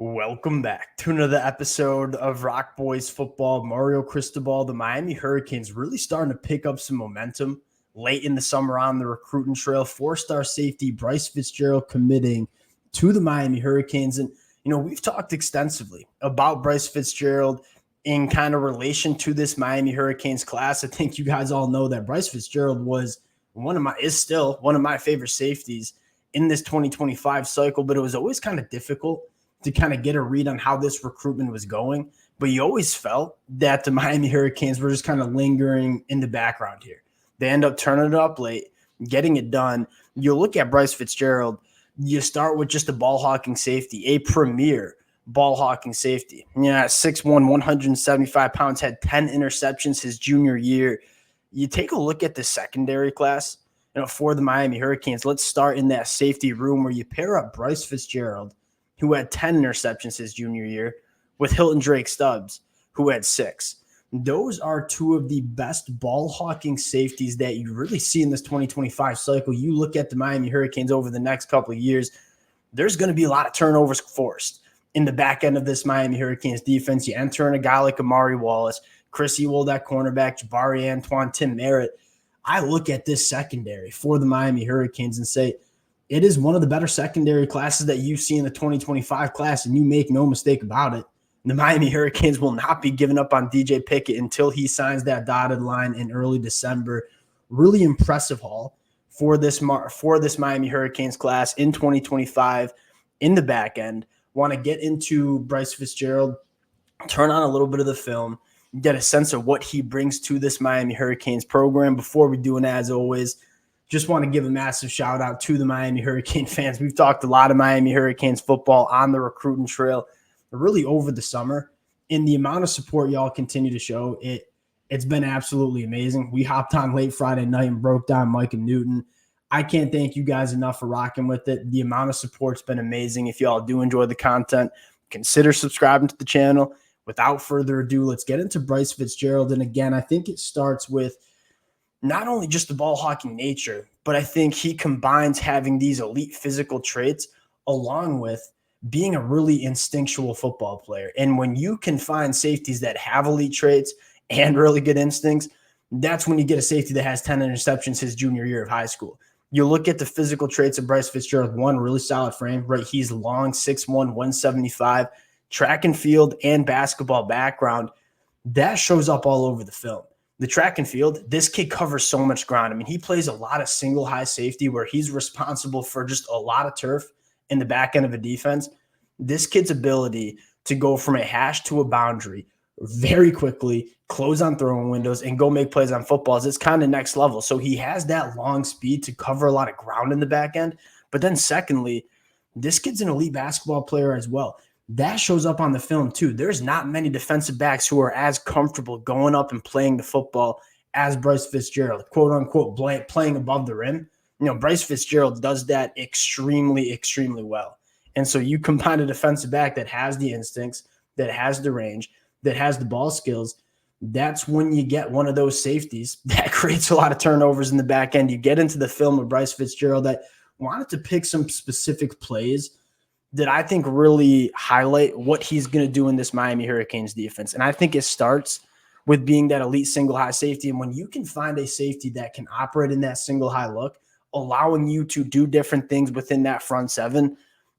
Welcome back to another episode of Rock Boys Football. Mario Cristobal, the Miami Hurricanes really starting to pick up some momentum late in the summer on the recruiting trail. Four-star safety Bryce Fitzgerald committing to the Miami Hurricanes. And, we've talked extensively about Bryce Fitzgerald in kind of relation to this Miami Hurricanes class. I think you guys all know that Bryce Fitzgerald is still one of my favorite safeties in this 2025 cycle, but it was always kind of difficult to kind of get a read on how this recruitment was going. But you always felt that the Miami Hurricanes were just kind of lingering in the background here. They end up turning it up late, getting it done. You look at Bryce Fitzgerald, you start with just a ball hawking safety, a premier ball hawking safety. 6'1", 175 pounds, had 10 interceptions his junior year. You take a look at the secondary class, for the Miami Hurricanes. Let's start in that safety room where you pair up Bryce Fitzgerald, who had 10 interceptions his junior year, with Hilton Drake Stubbs, who had 6. Those are two of the best ball-hawking safeties that you really see in this 2025 cycle. You look at the Miami Hurricanes over the next couple of years, there's going to be a lot of turnovers forced in the back end of this Miami Hurricanes defense. You enter in a guy like Amari Wallace, Chris Ewald at cornerback, Jabari Antoine, Tim Merritt. I look at this secondary for the Miami Hurricanes and say, it is one of the better secondary classes that you see in the 2025 class, and you make no mistake about it. The Miami Hurricanes will not be giving up on DJ Pickett until he signs that dotted line in early December. Really impressive haul for this Miami Hurricanes class in 2025 in the back end. Want to get into Bryce Fitzgerald, turn on a little bit of the film, get a sense of what he brings to this Miami Hurricanes program. Before we do, and as always, just want to give a massive shout out to the Miami Hurricane fans. We've talked a lot of Miami Hurricanes football on the recruiting trail really over the summer. And the amount of support y'all continue to show, it's been absolutely amazing. We hopped on late Friday night and broke down Mike and Newton. I can't thank you guys enough for rocking with it. The amount of support's been amazing. If y'all do enjoy the content, consider subscribing to the channel. Without further ado, let's get into Bryce Fitzgerald. And again, I think it starts with not only just the ball hawking nature, but I think he combines having these elite physical traits along with being a really instinctual football player. And when you can find safeties that have elite traits and really good instincts, that's when you get a safety that has 10 interceptions his junior year of high school. You look at the physical traits of Bryce Fitzgerald, one, really solid frame, right? He's long, 6'1", 175, track and field and basketball background. That shows up all over the film. The track and field, this kid covers so much ground. I mean, he plays a lot of single high safety where he's responsible for just a lot of turf in the back end of a defense. This kid's ability to go from a hash to a boundary very quickly, close on throwing windows, and go make plays on footballs, it's kind of next level. So he has that long speed to cover a lot of ground in the back end. But then secondly, this kid's an elite basketball player as well. That shows up on the film too. There's not many defensive backs who are as comfortable going up and playing the football as Bryce Fitzgerald, quote unquote, playing above the rim. Bryce Fitzgerald does that extremely, extremely well. And so you combine a defensive back that has the instincts, that has the range, that has the ball skills. That's when you get one of those safeties that creates a lot of turnovers in the back end. You get into the film of Bryce Fitzgerald that wanted to pick some specific plays that I think really highlight what he's going to do in this Miami Hurricanes defense. And I think it starts with being that elite single high safety. And when you can find a safety that can operate in that single high look, allowing you to do different things within that front seven,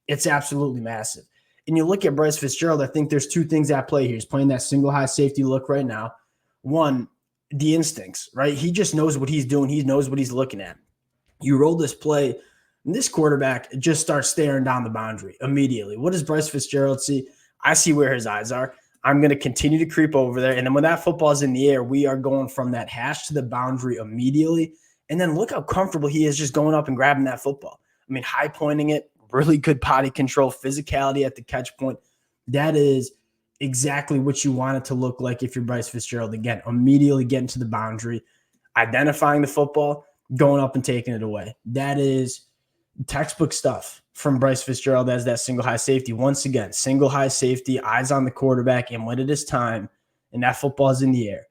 it's absolutely massive. And you look at Bryce Fitzgerald, I think there's two things at play here. He's playing that single high safety look right now. One, the instincts, right? He just knows what he's doing. He knows what he's looking at. You roll this play, and this quarterback just starts staring down the boundary immediately. What does Bryce Fitzgerald see? I see where his eyes are. I'm going to continue to creep over there. And then when that football is in the air, we are going from that hash to the boundary immediately. And then look how comfortable he is just going up and grabbing that football. I mean, high pointing it, really good body control, physicality at the catch point. That is exactly what you want it to look like if you're Bryce Fitzgerald. Again, immediately getting to the boundary, identifying the football, going up and taking it away. That is textbook stuff from Bryce Fitzgerald as that single high safety. Once again, single high safety, eyes on the quarterback, and when it is time and that football is in the air,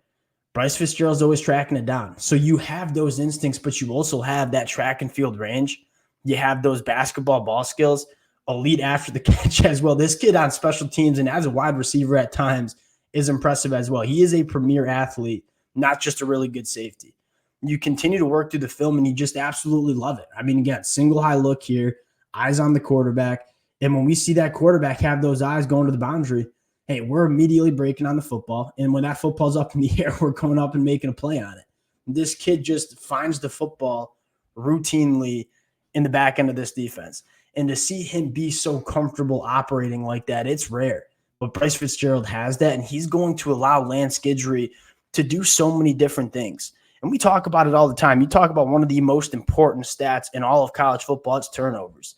Bryce Fitzgerald's always tracking it down. So you have those instincts, but you also have that track and field range. You have those basketball ball skills elite after the catch as well. This kid on special teams and as a wide receiver at times is impressive as well. He is a premier athlete, not just a really good safety. You continue to work through the film and you just absolutely love it. I mean, again, single high look here, eyes on the quarterback. And when we see that quarterback have those eyes going to the boundary, hey, we're immediately breaking on the football. And when that football's up in the air, we're going up and making a play on it. This kid just finds the football routinely in the back end of this defense. And to see him be so comfortable operating like that, it's rare. But Bryce Fitzgerald has that, and he's going to allow Lance Guidry to do so many different things. And we talk about it all the time. You talk about one of the most important stats in all of college football, it's turnovers.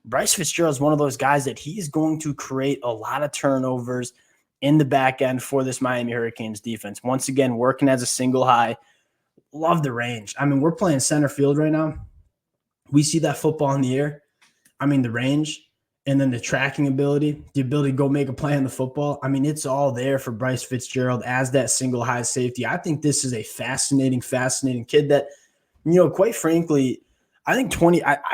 Bryce Fitzgerald is one of those guys that he's going to create a lot of turnovers in the back end for this Miami Hurricanes defense. Once again, working as a single high. Love the range. I mean, we're playing center field right now. We see that football in the air. I mean, the range and then the tracking ability, the ability to go make a play on the football. I mean, it's all there for Bryce Fitzgerald as that single high safety. I think this is a fascinating kid that, quite frankly, I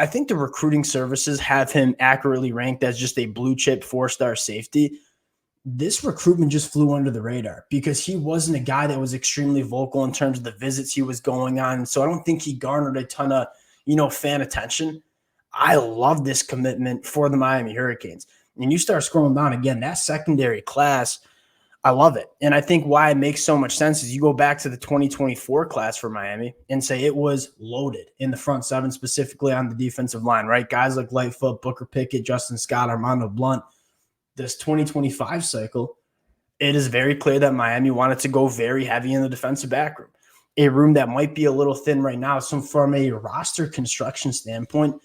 think the recruiting services have him accurately ranked as just a blue chip 4-star safety. This recruitment just flew under the radar because he wasn't a guy that was extremely vocal in terms of the visits he was going on. So I don't think he garnered a ton of, fan attention. I love this commitment for the Miami Hurricanes. And you start scrolling down again, that secondary class, I love it. And I think why it makes so much sense is you go back to the 2024 class for Miami and say it was loaded in the front seven, specifically on the defensive line, right? Guys like Lightfoot, Booker Pickett, Justin Scott, Armando Blunt. This 2025 cycle, it is very clear that Miami wanted to go very heavy in the defensive back room, a room that might be a little thin right now. So from a roster construction standpoint,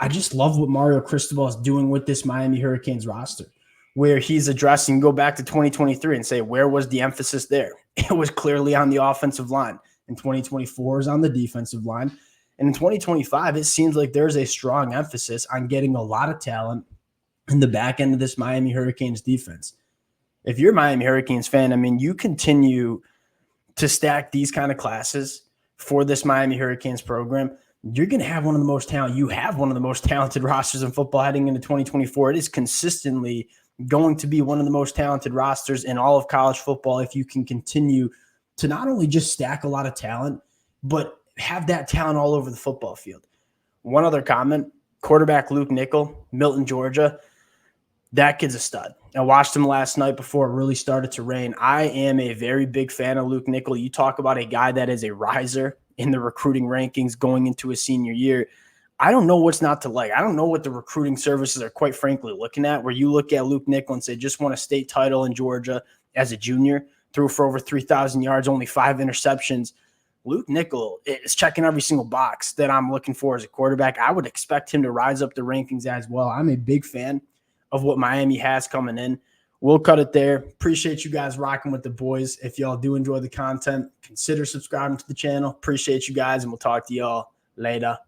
I just love what Mario Cristobal is doing with this Miami Hurricanes roster, where he's addressing, go back to 2023 and say, where was the emphasis there? It was clearly on the offensive line. In 2024 is on the defensive line. And in 2025, it seems like there's a strong emphasis on getting a lot of talent in the back end of this Miami Hurricanes defense. If you're a Miami Hurricanes fan, I mean, you continue to stack these kind of classes for this Miami Hurricanes program, you're going to have one of the most talented. You have one of the most talented rosters in football heading into 2024. It is consistently going to be one of the most talented rosters in all of college football if you can continue to not only just stack a lot of talent, but have that talent all over the football field. One other comment, quarterback Luke Nickel, Milton, Georgia. That kid's a stud. I watched him last night before it really started to rain. I am a very big fan of Luke Nickel. You talk about a guy that is a riser in the recruiting rankings going into his senior year. I don't know what's not to like. I don't know what the recruiting services are quite frankly looking at, where you look at Luke Nickel and say, just won a state title in Georgia as a junior, threw for over 3,000 yards, only 5 interceptions. Luke Nickel is checking every single box that I'm looking for as a quarterback. I would expect him to rise up the rankings as well. I'm a big fan of what Miami has coming in. We'll cut it there. Appreciate you guys rocking with the boys. If y'all do enjoy the content, consider subscribing to the channel. Appreciate you guys, and we'll talk to y'all later.